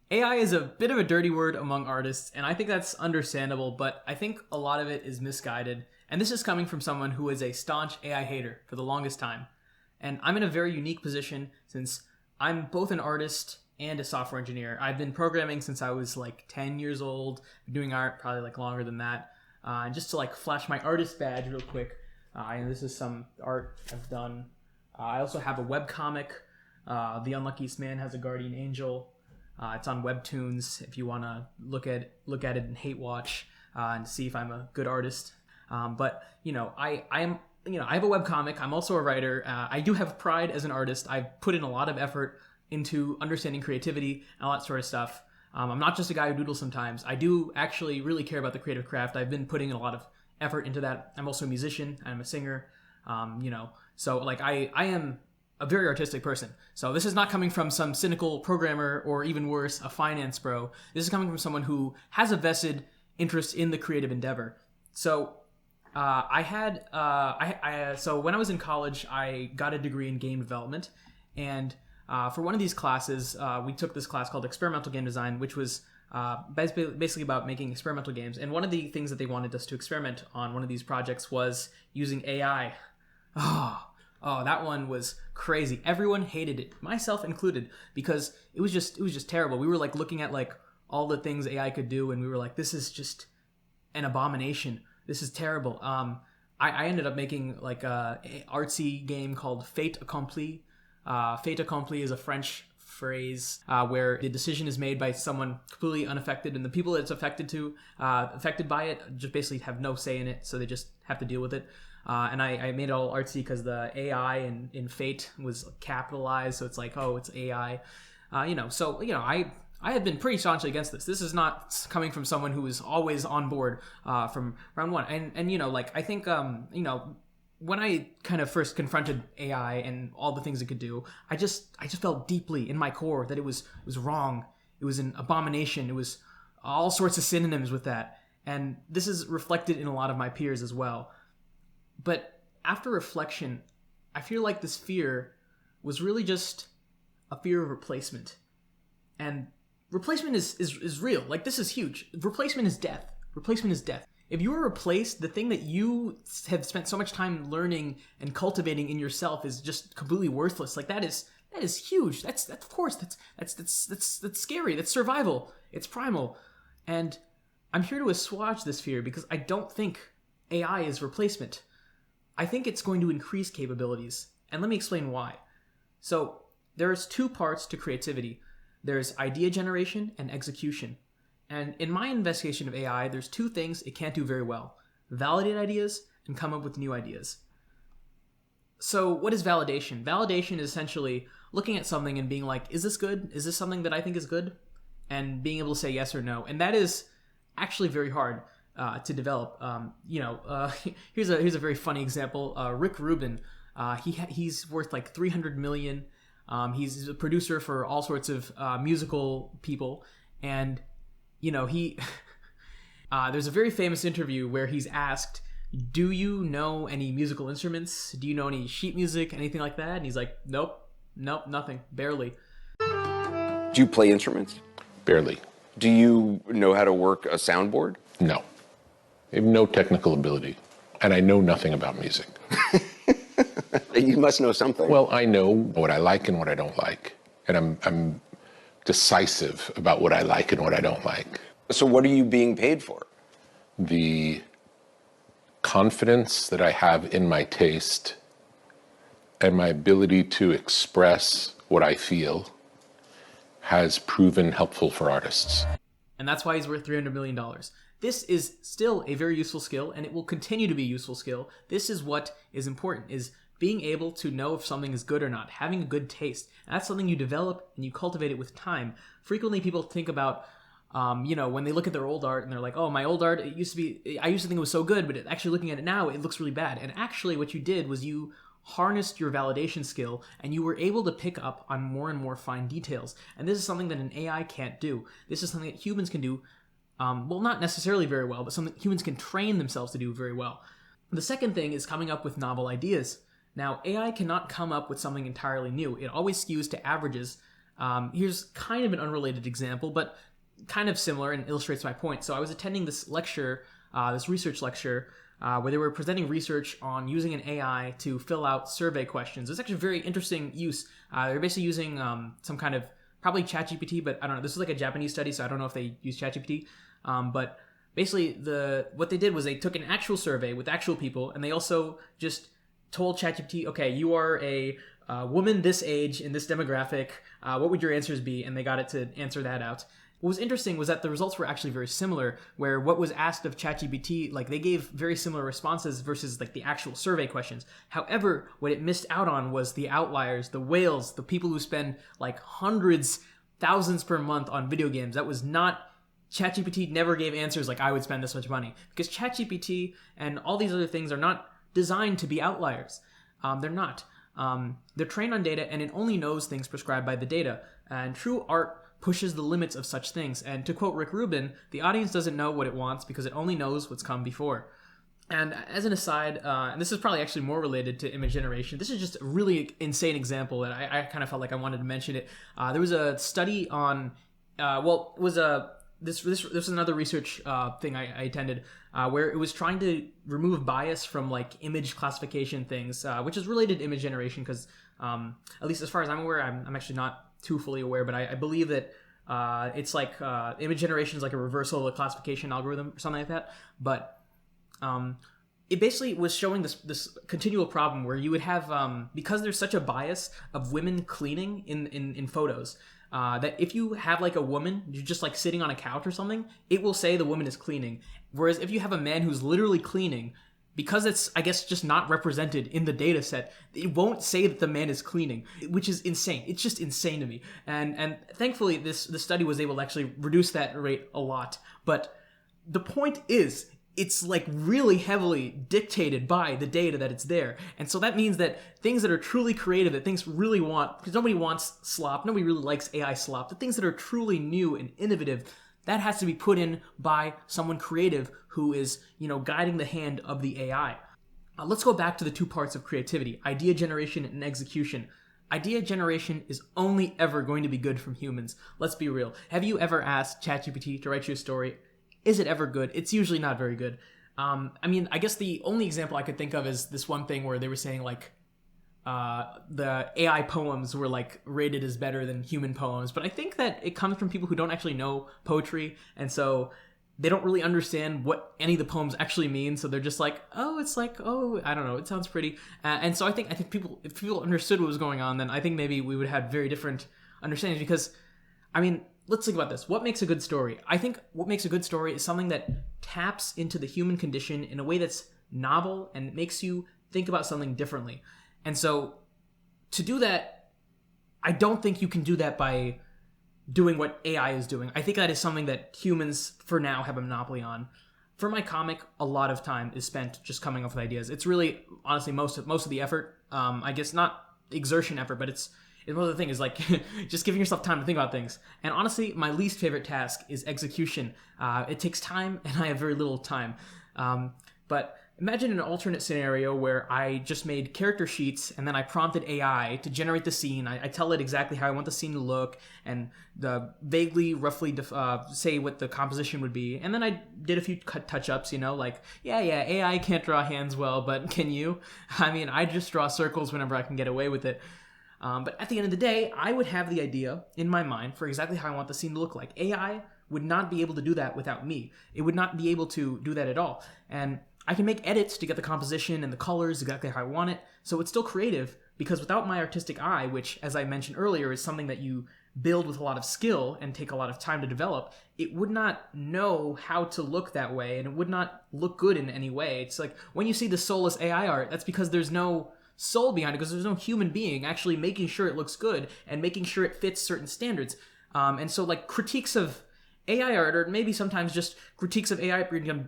AI is a bit of a dirty word among artists, and I think that's understandable, but I think a lot of it is misguided. And this is coming from someone who is a staunch AI hater for the longest time. And I'm in a very unique position since I'm both an artist and a software engineer. I've been programming since I was like 10 years old, doing art probably like longer than that. And just to like flash my artist badge real quick, this is some art I've done. I also have a webcomic. The Unluckiest Man Has a Guardian Angel. It's on Webtoons if you want to look at it and hate watch and see if I'm a good artist. But I have a webcomic. I'm also a writer. I do have pride as an artist. I've put in a lot of effort into understanding creativity and all that sort of stuff. I'm not just a guy who doodles sometimes. I do actually really care about the creative craft. I've been putting a lot of effort into that. I'm also a musician. I'm a singer. So like I am a very artistic person. So this is not coming from some cynical programmer or even worse, a finance bro. This is coming from someone who has a vested interest in the creative endeavor. So so when I was in college, I got a degree in game development, and for one of these classes, we took this class called experimental game design, which was basically about making experimental games. And one of the things that they wanted us to experiment on one of these projects was using AI. Oh, that one was crazy. Everyone hated it, myself included, because it was just terrible. We were like looking at like all the things AI could do, and we were like, this is just an abomination. This is terrible. I ended up making like a artsy game called Fait Accompli. Fait accompli is a French phrase where the decision is made by someone completely unaffected, and the people that's affected by it just basically have no say in it, so they just have to deal with it. And I made it all artsy because the AI in Fate was capitalized, so it's like, oh, it's AI. I have been pretty staunchly against this. This is not coming from someone who is always on board from round one. And I think, when I kind of first confronted AI and all the things it could do, I just felt deeply in my core that it was wrong. It was an abomination. It was all sorts of synonyms with that. And this is reflected in a lot of my peers as well. But after reflection, I feel like this fear was really just a fear of replacement. And replacement is real. Like, this is huge. Replacement is death. Replacement is death. If you are replaced, the thing that you have spent so much time learning and cultivating in yourself is just completely worthless. Like, that is huge. That's scary. That's survival. It's primal. And I'm here to assuage this fear because I don't think AI is replacement. I think it's going to increase capabilities. And let me explain why. So there's two parts to creativity. There's idea generation and execution. And in my investigation of AI, there's two things it can't do very well: validate ideas and come up with new ideas. So what is validation? Validation is essentially looking at something and being like, is this good? Is this something that I think is good? And being able to say yes or no. And that is actually very hard to develop. Here's a very funny example. Rick Rubin, he's worth like $300 million. He's a producer for all sorts of musical people, and he there's a very famous interview where he's asked, do you know any musical instruments? Do you know any sheet music, anything like that? And he's like, nope, nothing, barely. Do you play instruments? Barely. Do you know how to work a soundboard? No. I have no technical ability, and I know nothing about music. You must know something. Well, I know what I like and what I don't like, and I'm decisive about what I like and what I don't like. So what are you being paid for? The confidence that I have in my taste and my ability to express what I feel has proven helpful for artists. And that's why he's worth $300 million. This is still a very useful skill, and it will continue to be a useful skill. This is what is important, is being able to know if something is good or not, having a good taste. And that's something you develop and you cultivate it with time. Frequently people think about, when they look at their old art and they're like, oh, my old art, I used to think it was so good, but actually looking at it now, it looks really bad. And actually what you did was you harnessed your validation skill and you were able to pick up on more and more fine details. And this is something that an AI can't do. This is something that humans can do, not necessarily very well, but something humans can train themselves to do very well. The second thing is coming up with novel ideas. Now, AI cannot come up with something entirely new. It always skews to averages, Here's kind of an unrelated example, but kind of similar and illustrates my point. So I was attending this lecture, this research lecture, where they were presenting research on using an AI to fill out survey questions. It's actually a very interesting use. They're basically using some kind of, probably ChatGPT, but I don't know. This is like a Japanese study, so I don't know if they use ChatGPT. But basically, what they did was they took an actual survey with actual people, and they also just told ChatGPT, okay, you are a woman this age in this demographic. What would your answers be? And they got it to answer that out. What was interesting was that the results were actually very similar, where what was asked of ChatGPT, like they gave very similar responses versus like the actual survey questions. However, what it missed out on was the outliers, the whales, the people who spend like hundreds, thousands per month on video games. That was not, ChatGPT never gave answers like I would spend this much money, because ChatGPT and all these other things are not designed to be outliers. They're not. They're trained on data, and it only knows things prescribed by the data. And true art pushes the limits of such things. And to quote Rick Rubin, the audience doesn't know what it wants because it only knows what's come before. And as an aside, and this is probably actually more related to image generation, this is just a really insane example that I kind of felt like I wanted to mention it. There was a study on, this was another research thing I attended, where it was trying to remove bias from like image classification things, which is related to image generation, because at least as far as I'm aware, I'm actually not too fully aware, but I believe that it's like image generation is like a reversal of a classification algorithm or something like that. But it basically was showing this continual problem where you would have, because there's such a bias of women cleaning in photos, that if you have like a woman, you're just like sitting on a couch or something, it will say the woman is cleaning. Whereas if you have a man who's literally cleaning, because it's, I guess, just not represented in the data set, it won't say that the man is cleaning, which is insane. It's just insane to me. And thankfully, this study was able to actually reduce that rate a lot. But the point is, it's like really heavily dictated by the data that it's there. And so that means that things that are truly creative, that things really want, because nobody wants slop, nobody really likes AI slop, the things that are truly new and innovative, that has to be put in by someone creative who is, guiding the hand of the AI. Let's go back to the two parts of creativity, idea generation and execution. Idea generation is only ever going to be good from humans. Let's be real. Have you ever asked ChatGPT to write you a story? Is it ever good? It's usually not very good. I guess the only example I could think of is this one thing where they were saying like, the AI poems were like rated as better than human poems, but I think that it comes from people who don't actually know poetry, and so they don't really understand what any of the poems actually mean. So they're just like, oh, it's like, oh, I don't know, it sounds pretty. And so I think if people understood what was going on, then I think maybe we would have very different understandings. Because, let's think about this. What makes a good story? I think what makes a good story is something that taps into the human condition in a way that's novel and makes you think about something differently. And so to do that, I don't think you can do that by doing what AI is doing. I think that is something that humans, for now, have a monopoly on. For my comic, a lot of time is spent just coming up with ideas. It's really, honestly, most of the effort. I guess not exertion effort, but it's one of the things is like just giving yourself time to think about things. And honestly, my least favorite task is execution. It takes time, and I have very little time. But imagine an alternate scenario where I just made character sheets and then I prompted AI to generate the scene. I tell it exactly how I want the scene to look and vaguely, roughly say what the composition would be. And then I did a few touch-ups, like, yeah, AI can't draw hands well, but can you? I just draw circles whenever I can get away with it. But at the end of the day, I would have the idea in my mind for exactly how I want the scene to look like. AI would not be able to do that without me. It would not be able to do that at all. And I can make edits to get the composition and the colors exactly how I want it, so it's still creative, because without my artistic eye, which, as I mentioned earlier, is something that you build with a lot of skill and take a lot of time to develop, it would not know how to look that way, and it would not look good in any way. It's like, when you see the soulless AI art, that's because there's no soul behind it, because there's no human being actually making sure it looks good and making sure it fits certain standards. And so, like, critiques of AI art, or maybe sometimes just critiques of AI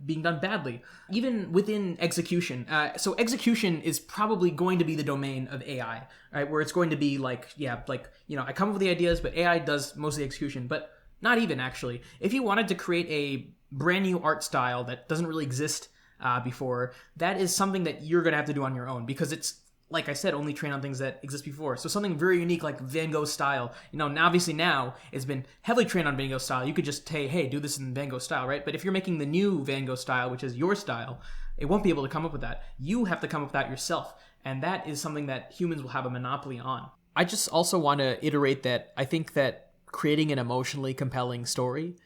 being done badly, even within execution. So execution is probably going to be the domain of AI, right? Where it's going to be like, I come up with the ideas, but AI does most of the execution. But not even, actually. If you wanted to create a brand new art style that doesn't really exist before, that is something that you're going to have to do on your own, because it's like I said, only train on things that exist before. So something very unique like Van Gogh style, now obviously now it's been heavily trained on Van Gogh style. You could just say, hey, do this in Van Gogh style, right? But if you're making the new Van Gogh style, which is your style, it won't be able to come up with that. You have to come up with that yourself. And that is something that humans will have a monopoly on. I just also want to iterate that I think that creating an emotionally compelling story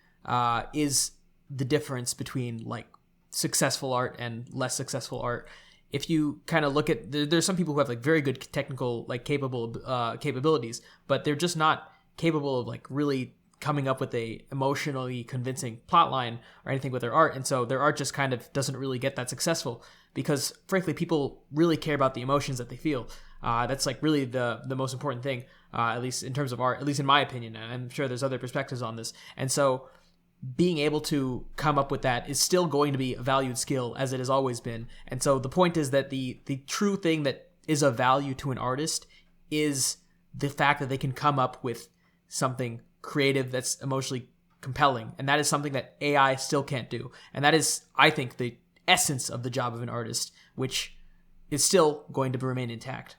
is the difference between like successful art and less successful art. If you kind of look at, there's some people who have like very good technical like capabilities, but they're just not capable of like really coming up with a emotionally convincing plot line or anything with their art. And so their art just kind of doesn't really get that successful because frankly, people really care about the emotions that they feel. That's like really the most important thing, at least in terms of art, at least in my opinion. And I'm sure there's other perspectives on this. And so being able to come up with that is still going to be a valued skill as it has always been. And so the point is that the true thing that is of value to an artist is the fact that they can come up with something creative that's emotionally compelling. And that is something that AI still can't do. And that is, I think, the essence of the job of an artist, which is still going to remain intact.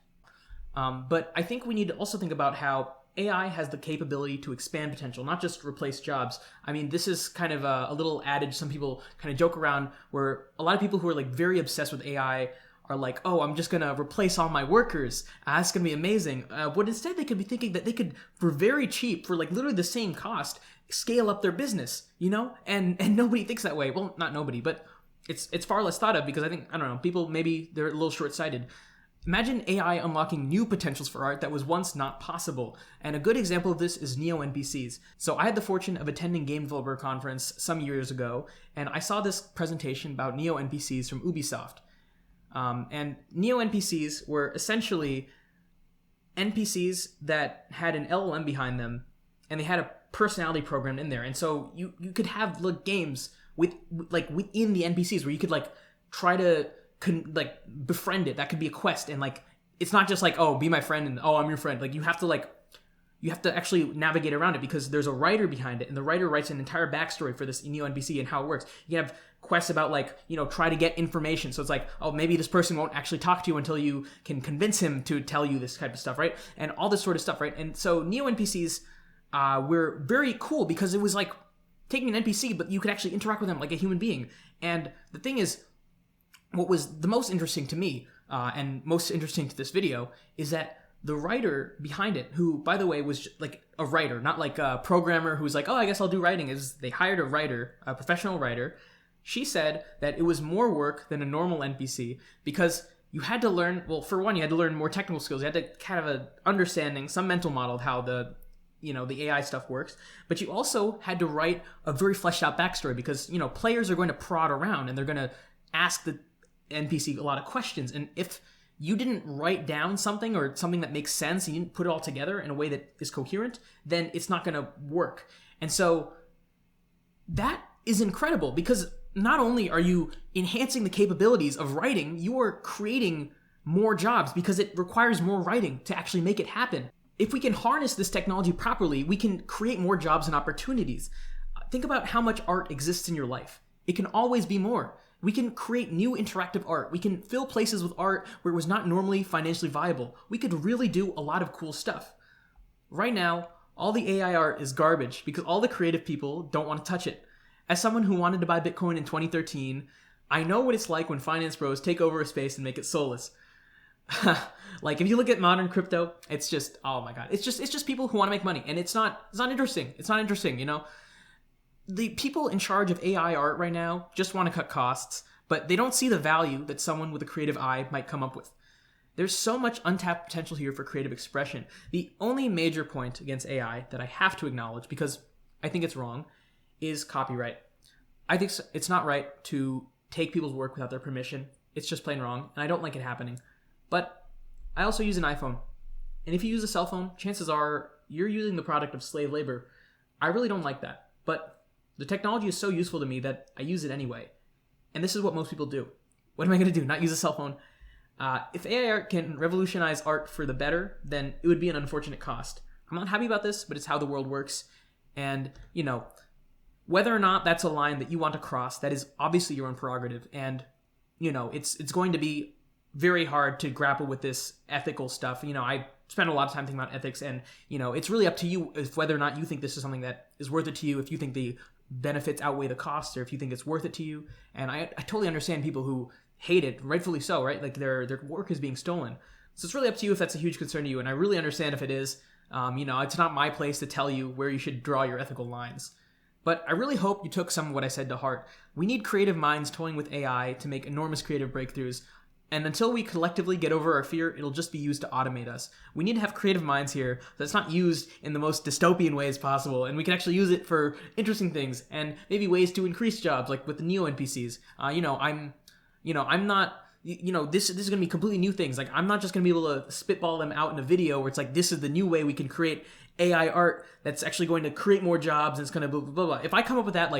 But I think we need to also think about how AI has the capability to expand potential, not just replace jobs. I mean, this is kind of a little adage some people kind of joke around where a lot of people who are like very obsessed with AI are like, oh, I'm just going to replace all my workers. That's going to be amazing. But instead they could be thinking that they could, for very cheap, for like literally the same cost, scale up their business, And nobody thinks that way. Well, not nobody, but it's far less thought of because I think, I don't know, people maybe they're a little short-sighted. Imagine AI unlocking new potentials for art that was once not possible. And a good example of this is Neo NPCs. So I had the fortune of attending Game Developer Conference some years ago, and I saw this presentation about Neo NPCs from Ubisoft. And Neo NPCs were essentially NPCs that had an LLM behind them, and they had a personality programmed in there. And so you could have games within the NPCs where you could try to befriend it. That could be a quest, and it's not just oh, be my friend and oh, I'm your friend. You have to actually navigate around it because there's a writer behind it, and the writer writes an entire backstory for this Neo NPC and how it works. You can have quests about try to get information. So it's oh, maybe this person won't actually talk to you until you can convince him to tell you this type of stuff, right? And all this sort of stuff, right? And so Neo NPCs were very cool because it was taking an NPC, but you could actually interact with them like a human being. And the thing is, what was the most interesting to me, and most interesting to this video, is that the writer behind it, who, by the way, was a writer, not a programmer who's oh, I guess I'll do writing, is they hired a writer, a professional writer. She said that it was more work than a normal NPC because you had to learn, well, for one, you had to learn more technical skills. You had to kind of a understanding, some mental model of how the AI stuff works, but you also had to write a very fleshed out backstory because, players are going to prod around and they're going to ask the NPC a lot of questions. And if you didn't write down something or something that makes sense and you didn't put it all together in a way that is coherent, then it's not going to work. And so that is incredible because not only are you enhancing the capabilities of writing, you are creating more jobs because it requires more writing to actually make it happen. If we can harness this technology properly, we can create more jobs and opportunities. Think about how much art exists in your life. It can always be more. We can create new interactive art. We can fill places with art where it was not normally financially viable. We could really do a lot of cool stuff. Right now, all the AI art is garbage because all the creative people don't want to touch it. As someone who wanted to buy Bitcoin in 2013, I know what it's like when finance bros take over a space and make it soulless. If you look at modern crypto, it's just, oh my god, it's just people who want to make money, and it's not interesting. It's not interesting, The people in charge of AI art right now just want to cut costs, but they don't see the value that someone with a creative eye might come up with. There's so much untapped potential here for creative expression. The only major point against AI that I have to acknowledge, because I think it's wrong, is copyright. I think it's not right to take people's work without their permission. It's just plain wrong, and I don't like it happening. But I also use an iPhone. And if you use a cell phone, chances are you're using the product of slave labor. I really don't like that. But the technology is so useful to me that I use it anyway. And this is what most people do. What am I going to do? Not use a cell phone? If AI art can revolutionize art for the better, then it would be an unfortunate cost. I'm not happy about this, but it's how the world works. And, whether or not that's a line that you want to cross, that is obviously your own prerogative. And, it's going to be very hard to grapple with this ethical stuff. I spend a lot of time thinking about ethics, and it's really up to you if whether or not you think this is something that is worth it to you, if you think the benefits outweigh the costs, or if you think it's worth it to you. And I totally understand people who hate it, rightfully so, right? Like their work is being stolen. So it's really up to you if that's a huge concern to you, and I really understand if it is. It's not my place to tell you where you should draw your ethical lines. But I really hope you took some of what I said to heart. We need creative minds toying with AI to make enormous creative breakthroughs. And until we collectively get over our fear, it'll just be used to automate us. We need to have creative minds here so it's not used in the most dystopian ways possible, and we can actually use it for interesting things and maybe ways to increase jobs, like with the Neo NPCs. I'm not. This is going to be completely new things. Like, I'm not just going to be able to spitball them out in a video where it's like, this is the new way we can create AI art that's actually going to create more jobs and it's going to blah, blah, blah, blah. If I come up with that,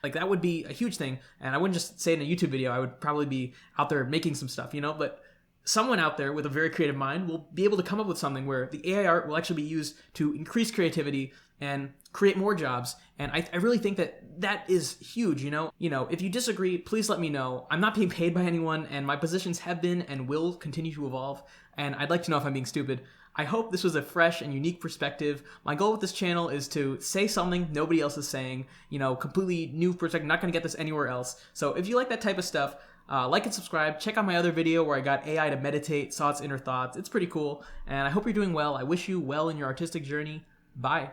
that would be a huge thing. And I wouldn't just say it in a YouTube video. I would probably be out there making some stuff, but someone out there with a very creative mind will be able to come up with something where the AI art will actually be used to increase creativity and create more jobs. And I really think that is huge, If you disagree, please let me know. I'm not being paid by anyone, and my positions have been and will continue to evolve, and I'd like to know if I'm being stupid. I hope this was a fresh and unique perspective. My goal with this channel is to say something nobody else is saying, completely new perspective. Not going to get this anywhere else. So if you like that type of stuff, like and subscribe. Check out my other video where I got AI to meditate, saw its inner thoughts. It's pretty cool, and I hope you're doing well. I wish you well in your artistic journey. Bye.